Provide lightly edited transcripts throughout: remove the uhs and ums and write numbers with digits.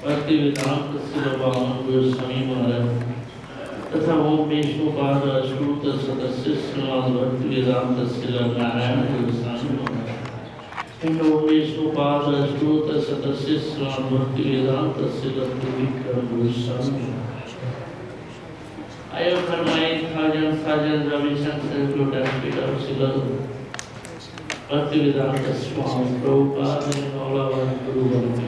भक्ति वेदांत शिलवान गोस्वामी महाराज तथा ओम विष्णुपाद अष्टोत सदस्य श्रीमद् भक्ति वेदांत शिल नारायण गोस्वामी महाराज ओम विष्णुपाद अष्टोत सदस्य श्रीमद् भक्ति वेदांत शिल त्रिविक्रम गोस्वामी महाराज। I have heard my thousands of instances to that of Srila Bhaktivedanta Swami Prabhupada and all our Guru Varga.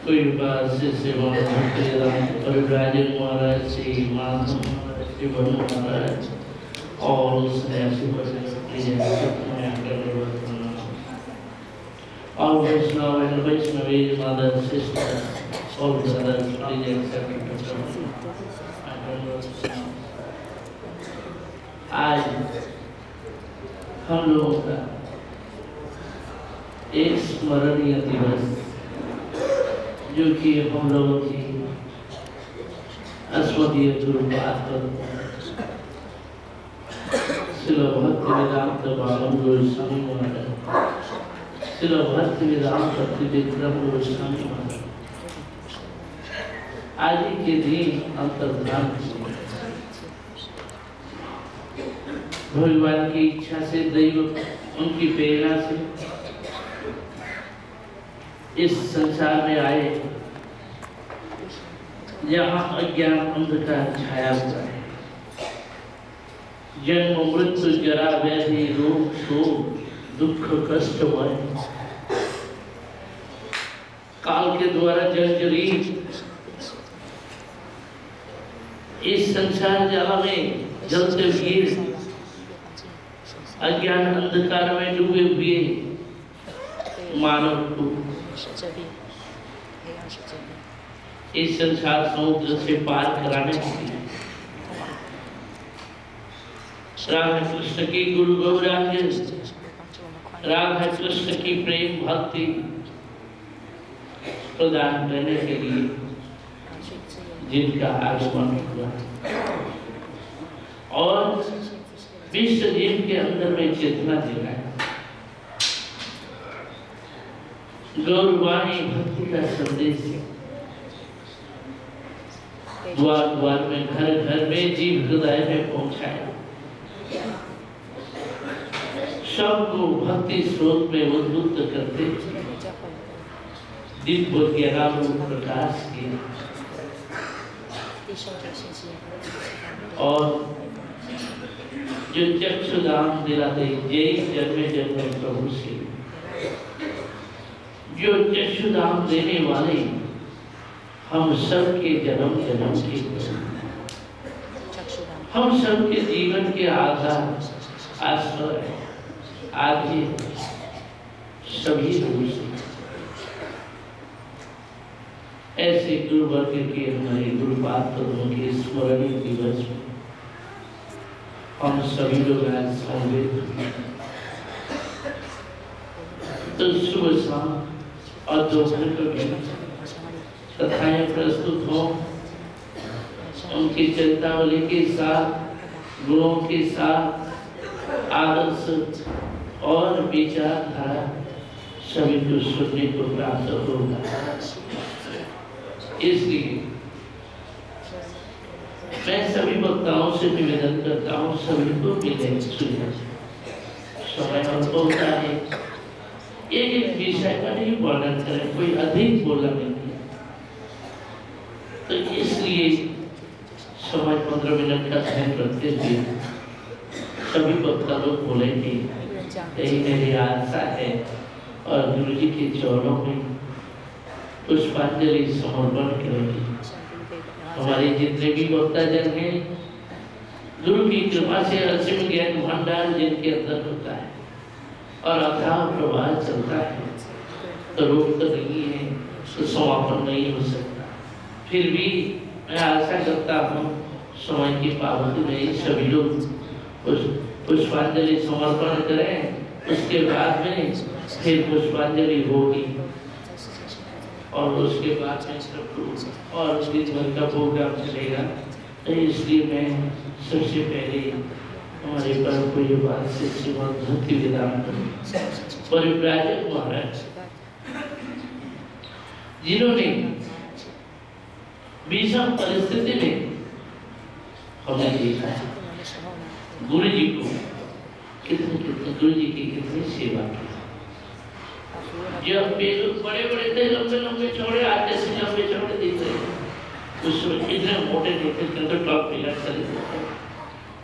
कोई बात से सेवा भक्तिवेदांत परिव्राजक महाराज श्री माधव महाराज श्री भनु महाराज all सन्यासी all Vaishnava and Vaishnavi mother sisters all brothers please accept it. आज हम लोगों का एक स्मरणीय दिवस जो कि हम लोगों की अस्मदीय गुरुपाद श्रील भक्तिवेदांत बामन गोस्वामी महाराज श्रील भक्तिवेदांत त्रिविक्रम गोस्वामी महाराज आज के दिन अंतर्धान भगवान की इच्छा से दैव उनकी प्रेरणा से इस संसार में आए जहाँ अज्ञान अंधकार छाया हुआ है। जन्म मृत्यु जरा व्याधि रोग शोक दुख कष्ट भय काल के द्वारा जर्जरित इस संसार जाला में जलते हुए अज्ञान अंधकार में डूबे हुए मानव को इस संसार समुद्र से पार कराने के लिए राधा कृष्ण की गुरु गौरांग राधा कृष्ण की प्रेम भक्ति प्रदान करने के लिए जिनका आगमन हुआ और विश्व जीव के अंदर में चेतना देना है। गौरवाणी भक्ति का संदेश द्वार द्वार में घर घर में जीव हृदय में पहुंचाया सबको भक्ति स्रोत में उद्बुद्ध करते दिव्य ज्ञानारूप प्रकाश के और जो चक्षुदान दिलाते जय जन्मे जन्मे प्रभु से जो चक्षुदान देने वाले हम सबके जन्म जन्म के हम सबके जीवन के आधार आश्रय आदि सभी रूप से ऐसे गुरु वर्ग के हमारे गुरुपाद के स्मरणीय दिवस में हम सभी लोग आज समवेत तो सुबह शाम और दोपहर को कथाएं प्रस्तुत हो उनकी चरितावली के साथ गुणों के साथ आदर्श और विचारधारा सभी को सुनने को प्राप्त होगा। इसलिए मैं सभी वक्ताओं से निवेदन करता हूँ सभी को मिले सुने समय होता है एक विषय का नहीं वर्णन करें कोई अधिक बोला नहीं तो इसलिए समय 15 मिनट का समय रखते हुए सभी वक्ता लोग बोलेंगे यही मेरी आशा है और गुरु जी के चरणों में पुष्पांजलि समर्पण करेंगे। हमारे जितने भी वक्ता जन हैं गुरु की कृपा से असीम ज्ञान भंडार जिनके अंदर होता है और अथाह प्रवाह चलता है तो रोक तो नहीं है तो समापन नहीं हो सकता। फिर भी मैं आशा करता हूँ समय की पाबंदी में सभी लोग पुष्पांजलि समर्पण करें उसके बाद में फिर पुष्पांजलि होगी और उसके बाद में सबको और दिन भर का प्रोग्राम चलेगा। तो इसलिए मैं सबसे पहले हमारे परम पूज्य बात से श्रीमद् भक्ति वेदांत परिव्राजक महाराज जिन्होंने विषम परिस्थिति में हमने देखा है गुरु जी को कितने गुरु जी की कितनी सेवा की। जब बड़े बड़े थे, लंबे लंबे चौड़े आते थे, लंबे चौड़े दिख रहे थे, उस समय इतने मोटे नहीं थे, तो टॉप पे चले थे।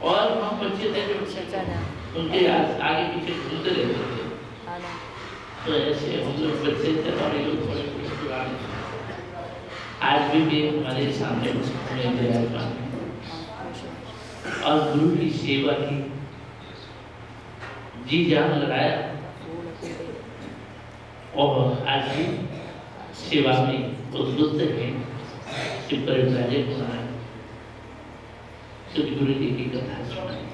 और हम बच्चे थे जो उनके आगे पीछे घूमते रहते थे। तो ऐसे हम लोग बच्चे थे और ये लोग बड़े पुराने थे। आज भी हमारे सामने विराजमान है और गुरु की सेवा की जी जान लगाया और आज भी सेवा में उद्बुद्ध है। परिव्राजक होना है, गुरु जी की कथा सुनाए।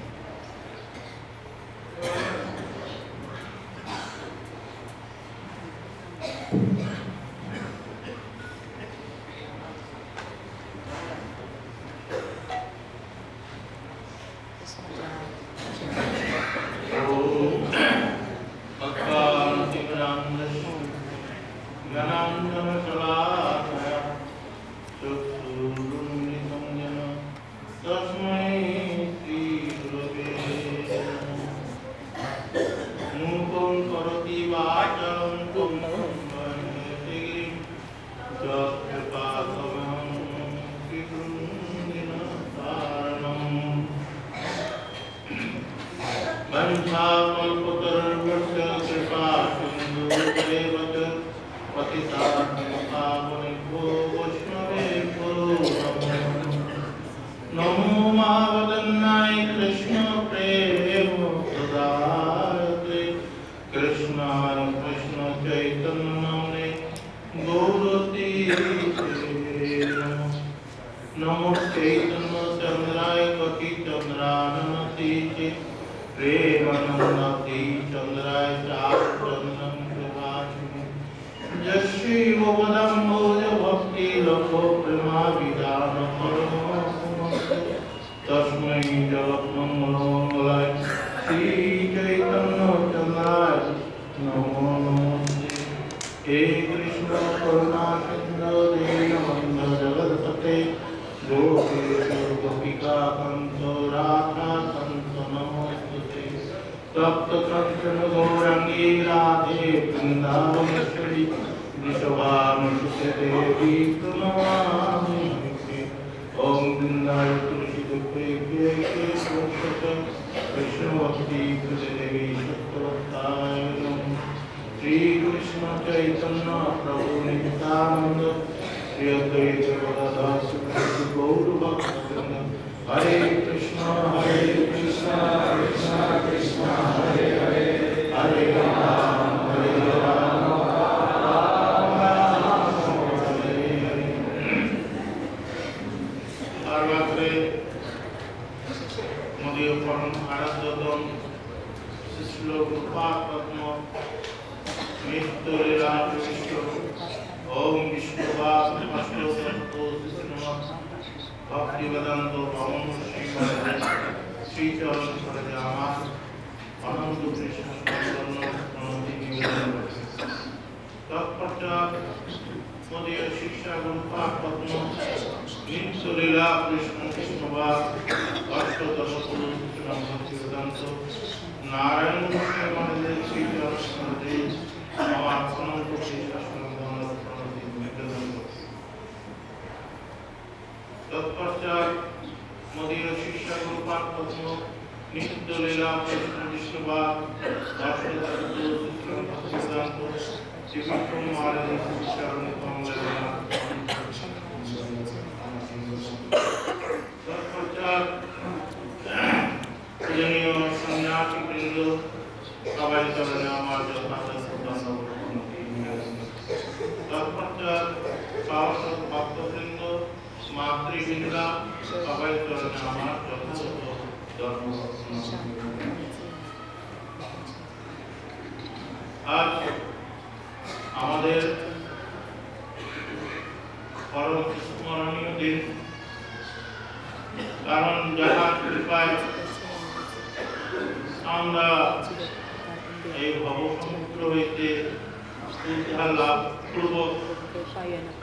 উদ্ধার লাভ পূর্বক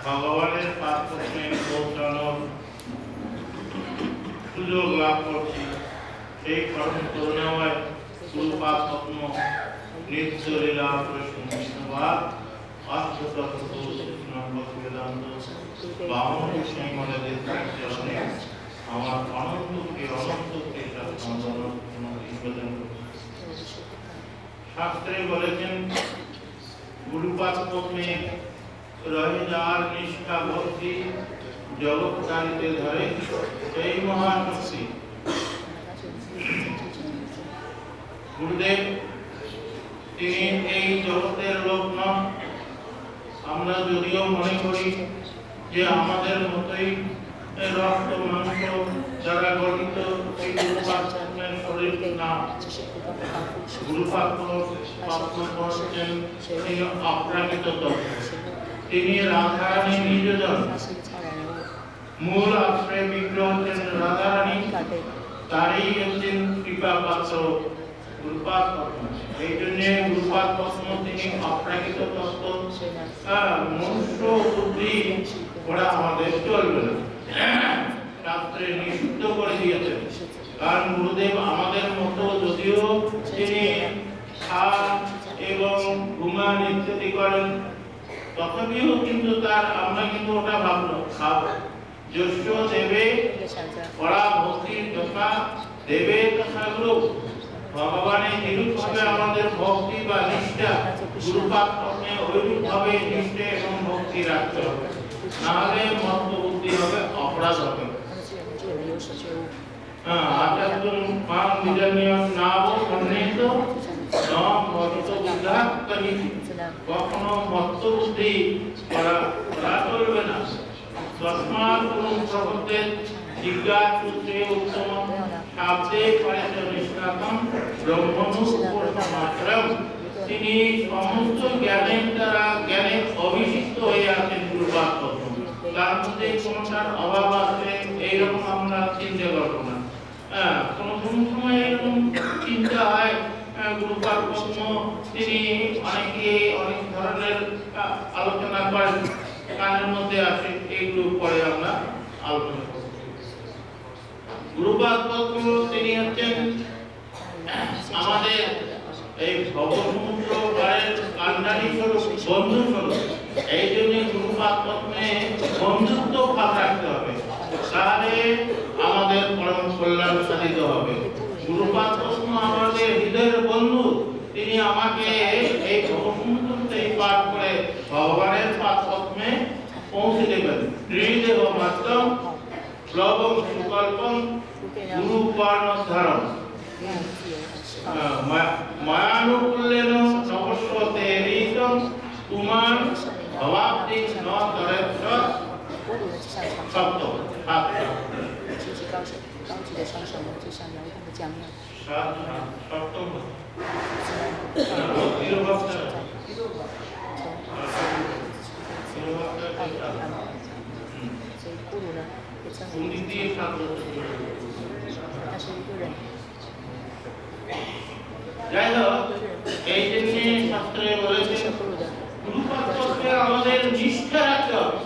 ভগবানের পাদপদ্মে পৌঁছানোর সুযোগ লাভ করছি। সেই পরম করুণাময় গুরুপাদ পদ্ম নিত্য লীলা প্রসঙ্গিতবাদ অষ্টতত্ত্ব বেদান্ত বামন শ্রীমদের চরণে আমার অনন্তকে নিবেদন করছি। শাস্ত্রে বলেছেন গুরুপাদ পদ্মে রহে যার নিষ্ঠা ভক্তি জগৎ জানিতে ধরে সেই মহাশক্তি। গুরুদেব তিনি এই জগতের লোক নন। আমরা যদিও মনে করি যে আমাদের মতোই রক্ত মাংস দ্বারা গঠিত এই গুরুপাদ পদ্মের শরীর না। গুরুপাদ পদ্ম হচ্ছেন তিনি অপ্রাকৃত তত্ত্ব। তিনি রাধারানী নিজজন। মূল আশ্রয় বিগ্রহ হচ্ছেন রাধারানী, তারই হচ্ছেন কৃপা পাত্র গুরুপাদ পদ্ম। এই জন্য গুরুপাদ পদ্ম তিনি অপ্রাকৃত তত্ত্ব। মনুষ্য বুদ্ধি ওরা আমাদের চলবে না, শাস্ত্রে নিষিদ্ধ করে দিয়েছেন। কারণ গুরুদেব আমাদের মতো যদিও তিনি খান এবং ঘুমান ইত্যাদি করেন, তথাপিও কিন্তু তার আমরা কিন্তু ওটা ভাবলো খাব যস্য দেবে পরা ভক্তির যথা দেবে তথা গুরু। ভগবানের যেরূপ ভাবে আমাদের ভক্তি বা নিষ্ঠা, গুরুপাদ পদ্মে ওইরূপ ভাবে নিষ্ঠা এবং ভক্তি রাখতে হবে, নাহলে মত বুদ্ধি হবে, অপরাধ হবে। আচার্য মান বিজনীয় নাম খন্ডিত নাম ভক্ত বুদ্ধা করিতি। কখনো মত বুদ্ধি করা চলবে না। তস্মাৎ গুরু প্রবর্তেত জিজ্ঞাসূত্রে উত্তম শাব্দে পরিচয় নিষ্কাতম ব্রহ্মণু পরমাত্রম। তিনি সমস্ত জ্ঞানের দ্বারা জ্ঞানে অভিষিক্ত হয়ে আছেন গুরুপাদ পদ্ম। তার মধ্যে কোনটার অভাব আছে এইরকম আমরা চিন্তা করব না। কোনো সময় এরকম চিন্তা হয় গুরুপাদ পদ্ম তিনি অনেকে অনেক ধরনের আলোচনা করেন, কানের মধ্যে আসে, এইগুলো পরে আমরা আলোচনা করব। গুরুপাদ পদ্ম তিনি হচ্ছেন আমাদের এই ভবসমুদ্র পারের কান্ডারি স্বরূপ, বন্ধু স্বরূপ। এই জন্য গুরুপাদ পদ্মে বন্ধুত্ব ভাব রাখতে হবে, তাহলে আমাদের পরম কল্যাণ সাধিত হবে। গুরুপাদ পদ্ম আমাদের হৃদয়ের বন্ধু। তিনি আমাকে এই ভবসমুদ্রতে পার করে ভগবানের পাদ পদ্মে পৌঁছে দেবেন। ত্রিদেব মাত্রম প্লবং সুকল্পং গুরু কর্ণধারম মায়ানুকূল্যেন নবস্বতে ঋতম তুমান ভবাব্দি ন তরেত্র সপ্তম। যাই হোক, এই জন্য শাস্ত্রে বলেছে গুরুপাদ পদ্মে আমাদের নিষ্ঠা রাখতে হবে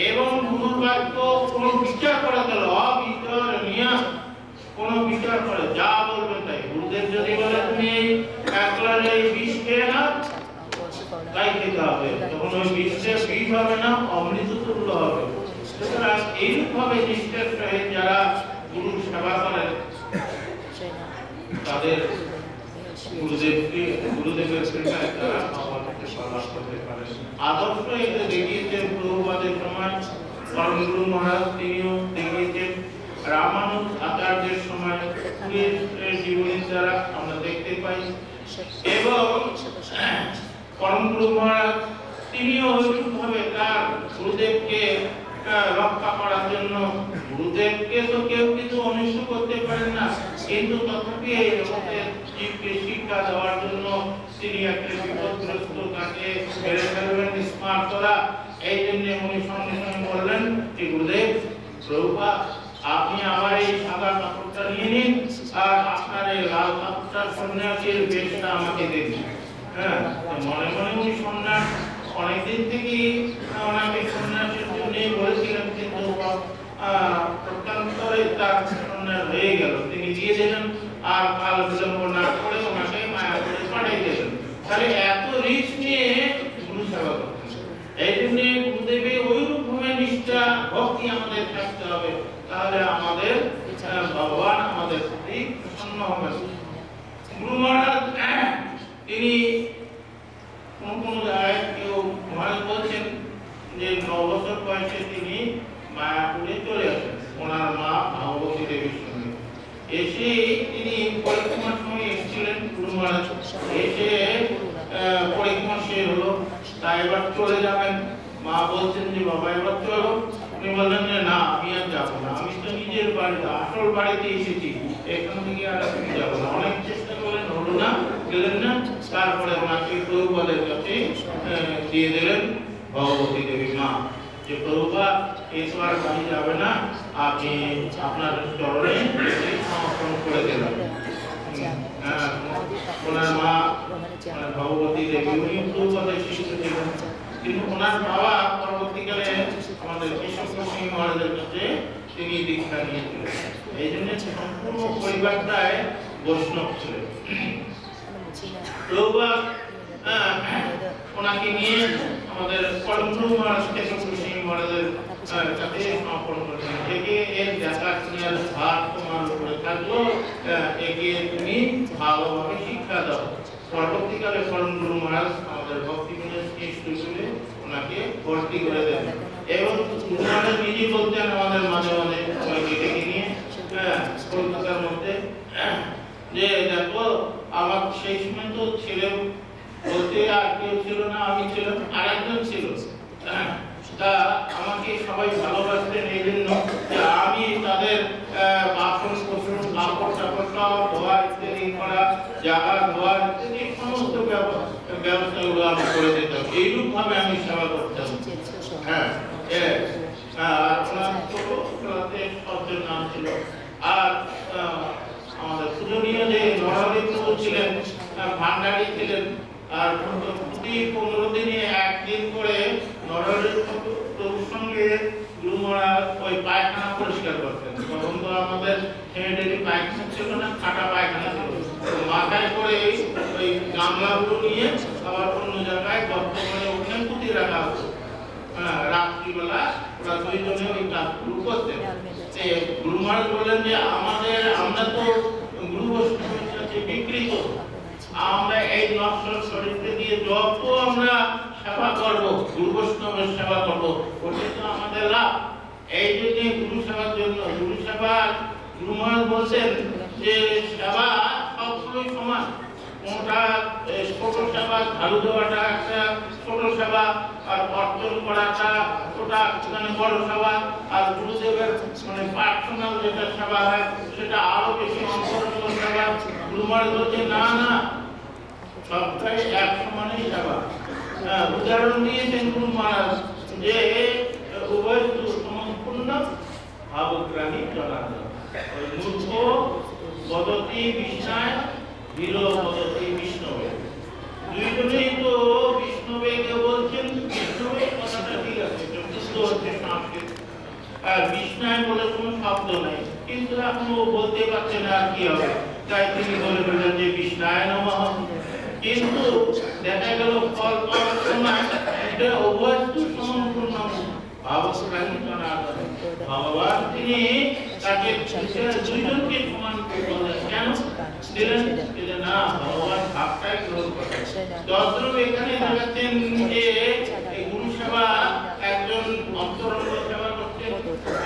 এবং গুরুর বাক্য কোনো বিচার করা গেল অবিচারণীয় কোনো বিচার করে যা বলবেন তাই। গুরুদেব যদি বলে তুমি একলা এই বিষ খেয়ে না, তাই খেতে হবে, তখন ওই বিষটা বিষ হবে না, অমৃত তুল্য হবে। সুতরাং এইরূপভাবে নিষ্ঠার সহিত যারা গুরুর সেবা করেন তাদের গুরুদেবের কৃপায় তারা ভগবানকে সেবা করতে পারেন। আদর্শ এটা দেখিয়েছেন প্রভুপাদের সময়, পরম গুরু মহারাজ তিনিও দেখিয়েছেন। রামানুজ আচার্যের সময় পুরীর জীবনীর দ্বারা আমরা দেখতে পাই। এবং পরম গুরু মহারাজ তিনিও ওইরূপভাবে তার গুরুদেবকে রক্ষা করার জন্য, গুরুদেবকে তো কেউ কিছু অনিষ্ট করতে পারেন না, কিন্তু তথাপি এই জগতের জীবকে শিক্ষা দেওয়ার জন্য তিনি একটা বিপদগ্রস্ত তাকে ফেলে ফেলবেন স্মার্ট করা। এই জন্য উনি সঙ্গে সঙ্গে বললেন যে গুরুদেব প্রভুপাদ আপনি আমার এই সাদা কাপড়টা নিয়ে নিন আর আপনার এই লাল কাপড়টার সন্ন্যাসীর বেশটা আমাকে দিন। হ্যাঁ, মনে মনে দিন থেকেই ওনাকে সন্ন্যাসের জন্য বলেছিলেন, কিন্তু প্রত্যন্তরে তার সন্ন্যাস হয়ে গেল। তিনি দিয়ে দিলেন আর কাল বিলম্ব না করে ওনাকে মায়াপুরে পাঠিয়ে দিলেন। তাহলে এত রিস্ক নিয়ে গুরু সেবা করতেন। এই জন্য গুরুদেবে ওইরূপ ভাবে নিষ্ঠা ভক্তি আমাদের থাকতে হবে, তাহলে আমাদের ভগবান আমাদের প্রতি প্রসন্ন হবেন। গুরু মহারাজ তিনি কোন জায়গায় কেউ মহারাজ বলছেন যে 9 বছর বয়সে তিনি মায়াপুরে চলে আসেন ওনার মা ভগবতী দেবীর সঙ্গে। এসে তিনি পরীক্ষার সময় এসেছিলেন গুরু মহারাজ, এসে পরীক্ষা শেষ হলো, তাই এবার চলে যাবেন। মা বলছেন যে বাবা এবার চলো। উনি বললেন যে না, আমি আর যাবো না, আমি তো নিজের বাড়িতে আসল বাড়িতে এসেছি, এখান থেকে আর আমি যাবো না। অনেক চেষ্টা করলেন, হলো না, গেলেন না। তারপরে ওনাকে প্রভুপাদের কাছে দিয়ে দিলেন ভগবতী দেবী মা, যে প্রভুপাদ এসব আর বাড়ি যাবে না, আপনি আপনার চরণে সমর্পণ করে দিলাম। ওনার মা ভগবতী দেবী উনি প্রভুপাদের শিষ্য ছিলেন, কিন্তু ওনার বাবা পরবর্তীকালে আমাদের কেশব সিং মহারাজের কাছে তিনি দীক্ষা নিয়েছিলেন। এই জন্য সম্পূর্ণ পরিবারটাই বৈষ্ণব ছিলেন। প্রভুপাদ ওনাকে নিয়ে আমাদের পরমগুরু মহারাজ কেশব সিং মহারাজের কাছে সমর্পণ করেছেন। একে এর দেখাশোনার ভার তোমার উপরে থাকলো, একে তুমি ভালোভাবে শিক্ষা দাও। পরবর্তীকালে পরমগুরু মহারাজ আমাদের ভক্তিবিনোদ স্কুলে ওনাকে ভর্তি করে দেন। এবং গুরু মহারাজ নিজে বলতেন আমাদের মাঝে মাঝে সবাইকে ডেকে নিয়ে কলকাতার মধ্যে, যে দেখো আমার সেই সময় তো ছেলে বলতে আর কেউ ছিল না, আমি ছিলাম, আর একজন ছিল। তা আমাকে সবাই ভালোবাসতেন এই জন্য যে আমি তাদের বাসন কোসন কাপড় টাপড় সব ধোয়া ইত্যাদি করা, জায়গা ধোয়া ইত্যাদি সমস্ত ব্যবস্থাগুলো আমি করে দিতাম। এইরূপ ভাবে আমি সেবা করতাম। হ্যাঁ, আর ওনার ছোটবেলাতে শব্দের নাম ছিল। আর আমাদের পূজনীয় যে নরহরি প্রভু ছিলেন, ভান্ডারী ছিলেন। আর প্রতি 15 দিনে একদিন করে নরহরি প্রভুর সঙ্গে গুরু মহারাজ ওই পায়খানা পরিষ্কার করতেন। তখন তো আমাদের সেমিটারি পায়খানা ছিল না, খাটা পায়খানা ছিল। মাথায় করে ওই গামলাগুলো নিয়ে আবার অন্য জায়গায় গর্ত করে ওখানে পুঁতে রাখা হতো। রাত্রিবেলা ওরা দুইজনে ওই কাজগুলো করতেন। গুরু মহারাজ বললেন যে আমরা তো গুরু বৈষ্ণবের সাথে বিকৃত, আমরা এই নশ্বর শরীরকে দিয়ে যত আমরা সেবা করব, গুরু বৈষ্ণবের সেবা করব, ওটাই তো আমাদের লাভ। এই জন্য গুরু সেবার জন্য গুরু সেবা গুরু মহারাজ বলছেন যে সেবা সবগুলোই সমান। কোনটা ছোট সেবা, ঝাড়ু দেওয়াটা একটা ছোট সেবা, আর অর্জন করাটা ওটা মানে বড় সেবা, আর গুরুদেবের মানে পার্সোনাল যেটা সেবা হয় সেটা আরো বেশি অন্তরঙ্গ সেবা। গুরু মহারাজ বলছে না না, সবটাই এক সমানই সেবা। উদাহরণ দিয়েছেন গুরু মহারাজ যে উভয় সম্পূর্ণ ভাবগ্রাহী জনার্দন। মূর্খ বদতি বিষ্ণায়, ধীর বদতি বিষ্ণবে। দুইজনেই তো বিষ্ণবে কেউ বলছেন, বিষ্ণবে কথাটা ঠিক আছে, শুদ্ধ হচ্ছে সংস্কৃত। আর বিষ্ণায় বলে কোনো শব্দ নাই, কিন্তু এখন ও বলতে পারছে না, আর কি হবে, তাই তিনি বলে ফেললেন যে বিষ্ণায় নমঃ। কিন্তু দেখা গেল ফল পাওয়ার সময় এটা উভয় সম্পূর্ণ ভাবগ্রাহী জনার্দন। ভগবান তিনি তাকে দুইজনকে সমান বললেন। কেন দিলেন? না, ভগবান ভাবটাই গ্রহণ করেন। দশরথ এখানে দেখাচ্ছেন যে এই গুরু সেবা একজন অন্তরঙ্গ সেবা করছেন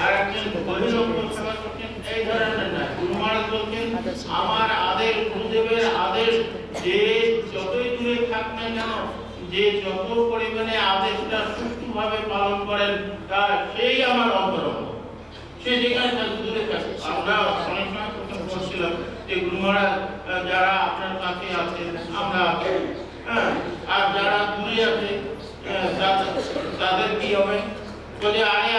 আর একজন বহিরঙ্গ সেবা করছেন, এই ধরনের না। গুরু মহারাজ বলছেন আমার আদেশ, গুরুদেবের আদেশ যে যতই দূরে থাক না কেন, যে যত পরিমাণে আদেশটা সুষ্ঠুভাবে পালন করেন তার সেই আমার অন্তরঙ্গ। সে যেখানে দূরে থাকে। আমরা অনেক সময় প্রশ্ন করছিলাম যে গুরু মহারাজ যারা আপনার কাছে আছেন, আমরা আর যারা দূরে আছে তাদের কি হবে? বলে আরে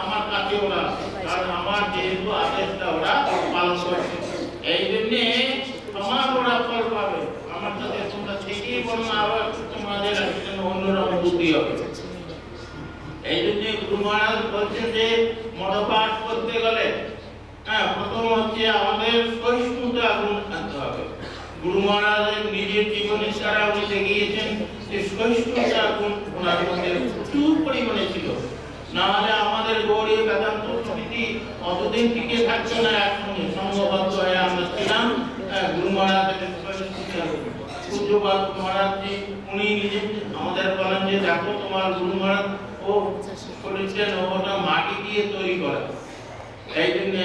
আমার কাছে ওরা, কারণ আমার যেহেতু আদেশটা ওরা পালন করছে, এই জন্যে সমান ওরা ফল পাবে। আমার সাথে তোমরা থেকেই কোনো আবার তোমাদের অন্যরকম বুদ্ধি হবে। এই জন্য গুরু মহারাজ বলছেন যে মনোপাঠ করতে গেলে প্রথম হচ্ছে আমাদের সহিষ্ণুতা গুণ থাকতে হবে। গুরু মহারাজের নিজের জীবনের দ্বারা উনি দেখিয়েছেন যে সহিষ্ণুতা গুণ ওনার মধ্যে প্রচুর পরিমাণে ছিল, না হলে আমাদের গৌড়ীয় বেদান্ত সমিতি অতদিন টিকে থাকছে না। একসঙ্গে সংঘবদ্ধ হয়ে আমরা ছিলাম গুরু মহারাজের সহিষ্ণুতা। পূজ্যপাদ মহারাজজি উনি নিজে আমাদের বলেন যে দেখো তোমার গুরু মহারাজ ও করেছেন ওটা মাটি দিয়ে তৈরি করা, এই জন্য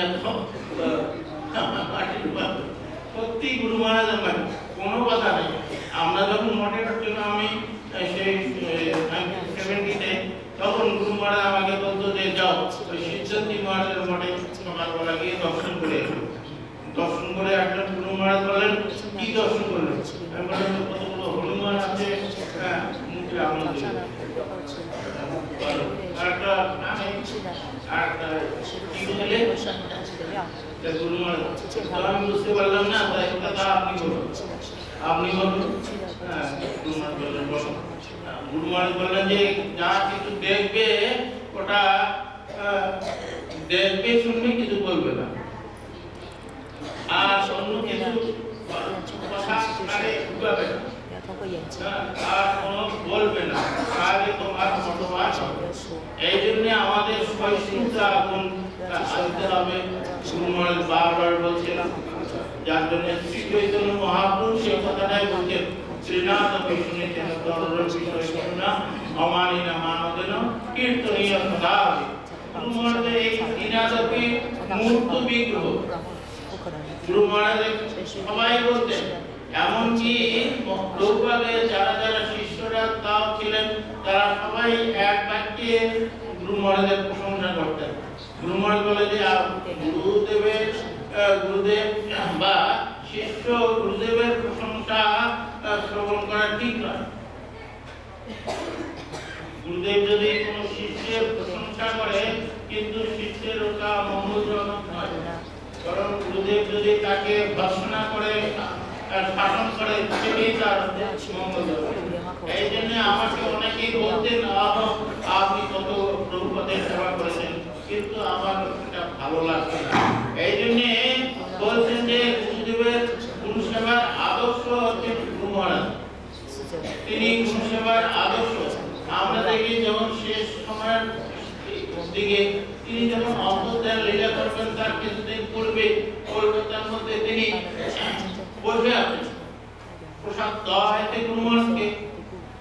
সত্যি গুরু মহারাজের মাটি কোনো কথা নেই। আমরা যখন মঠের জন্য আমি সেই 1970-তে তখন গুরু মহারাজ আমাকে বলতো যে যাও ওই সিদ্ধান্তী মহারাজের মঠে সকালবেলা গিয়ে দর্শন করে এসো। দর্শন করে একটা গুরু মহারাজ বলেন কি দর্শন করলেন? আমি বললাম কতগুলো হনুমান আছে, মুখে আঙুল দিয়ে গুরু মহারাজ আমি বুঝতে পারলাম না, তাই কথা আপনি বলুন, আপনি বলুন। গুরু মহারাজ বললেন যে যা কিছু দেখবে ওটা দেখবে শুনবে, কিছু বলবে না, আর অন্য কিছু কথা ঢুকাবে না, আর কোনো বলবে না, তাহলে তোমার মতবাদ হবে। এই জন্য আমাদের সহিষ্ণুতা গুণ আনতে হবে। গুরু মহারাজ বারবার বলছেন, যার জন্য শ্রী চৈতন্য মহাপ্রভু সেই কথাটাই বলছেন, শ্রীনাথ বিষ্ণু বিষয় অমানিনা মানদেন কীর্তনীয় সদা। গুরু মহারাজের এই শ্রীনাথপি মূর্ত বিগ্রহ গুরু মহারাজের সবাই বলতেন, এমনকি প্রভুপাদের যারা যারা শিষ্যরা তাও ছিলেন তারা সবাই এক বাক্যে গুরু মহারাজের প্রশংসা করতেন। গুরু মহারাজ বলে যে গুরুদেব বা শিষ্য গুরুদেবের প্রশংসা শ্রবণ করা ঠিক নয়। গুরুদেব যদি কোনো শিষ্যের প্রশংসা করে কিন্তু শিষ্যের ওটা মঙ্গলজনক নয়, কারণ গুরুদেব যদি তাকে ভর্ৎসনা করে শাসন করে সেটাই তার মঙ্গলজনক। এই জন্য আমাকে অনেকেই বলতেন আপনি কত প্রভুপদের সেবা করেছেন, কিন্তু আমার এটা ভালো লাগছে না। এই জন্য বলছেন যে গুরুদেবের গুরু সেবার আদর্শ হচ্ছে গুরু মহারাজ, তিনি গুরু সেবার আদর্শ। আমরা দেখি যখন শেষ সময়ের দিকে তিনি যখন অন্তর্ধান লীলা করবেন তার কিছুদিন পূর্বে কলকাতার মধ্যে তিনি বসে আছেন, প্রসাদ দেওয়া হয়েছে গুরু মহারাজকে,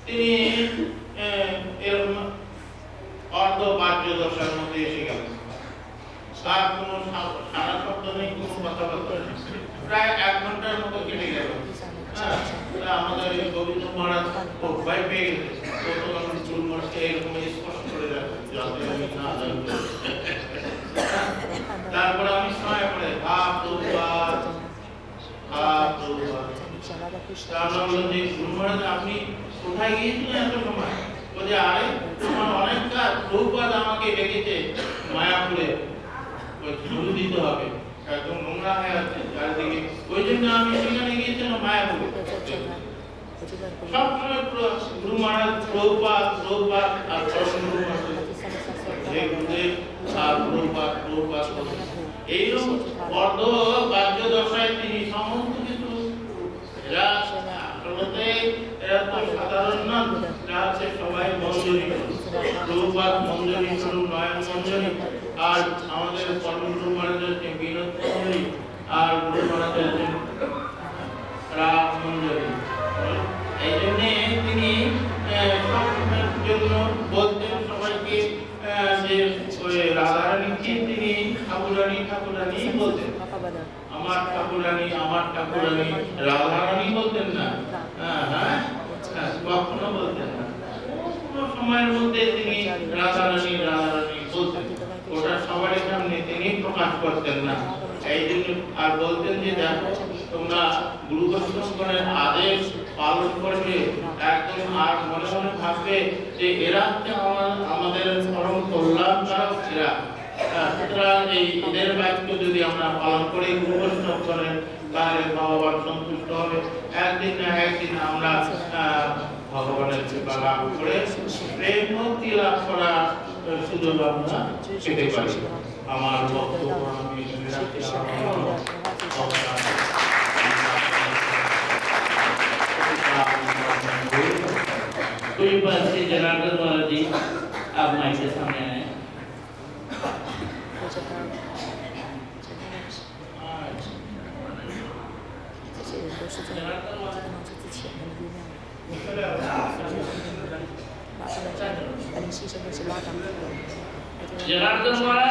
তিনি অর্ধ বাহ্য দশার মধ্যে এসে গেলেন, আর কোনো সারা শব্দ নেই, কোনো কথাবার্তা নেই, প্রায় 1 ঘন্টার মতো কেটে গেল। আমাদের গোবিন্দ মহারাজ ভয় পেয়ে গেছে, গুরু মহারাজকে এরকম স্পষ্ট করে তারপরে আমি সময় পড়ে গুরু মহারাজ আপনি কোথায় গিয়েছিলেন এত সময়? বলছে আরে তোমার অনেক কাজ, প্রভুপাদ আমাকে ডেকেছে মায়াপুরে, ঝুড়ি দিতে হবে, একদম নোংরা হয়ে আছে চারিদিকে, ওই জন্য আমি সেখানে গিয়েছিলাম মায়াপুরে। সবসময় গুরু মহারাজ প্রভুপাদ আর গুরু মহারাজ এইরকম অর্ধ বাহ্য দশায় তিনি সমস্ত কিছু সাধারণ না, সবাই মঞ্জুরি প্রভুপাদ মঞ্জুরি করুন, নয়ন মঞ্জুরি, আর আমাদের পরম গুরু মহারাজের বিনোদ মঞ্জুরি, আর গুরু মহারাজের রাগ মঞ্জুরি। এই জন্য তিনি সবসময়ের জন্য বলতেন সবাইকে যে রাধারানীকে তিনি ঠাকুরানী বলতেন, আমার ঠাকুরানী রাধারানী বলতেন না, কখনো বলতেন না। কোন সময়ের মধ্যে তিনি রাধারানী বলতেন, ওটা সবার সামনে তিনি প্রকাশ করতেন না। এই জন্য আর বলতেন যে দেখো তোমরা গুরু বৈষ্ণবগণের আদেশ পালন করবে একদম, আর মনে মনে ভাববে যে এরা হচ্ছে আমাদের পরম কল্যাণকারক এরা। সুতরাং এই এদের বাক্য যদি আমরা পালন করি, গুরু বৈষ্ণবগণের তাহলে ভগবান সন্তুষ্ট হবে। একদিন না একদিন আমরা ভগবানের কৃপা লাভ করে প্রেম ভক্তি লাভ করা সুযোগ আমরা পেতে পারি। আমার বক্তব্য আমি এখানে রাখছি। कोई बात से जनार्दन वाला जी आप माइक के सामने आए। जनार्दन वाला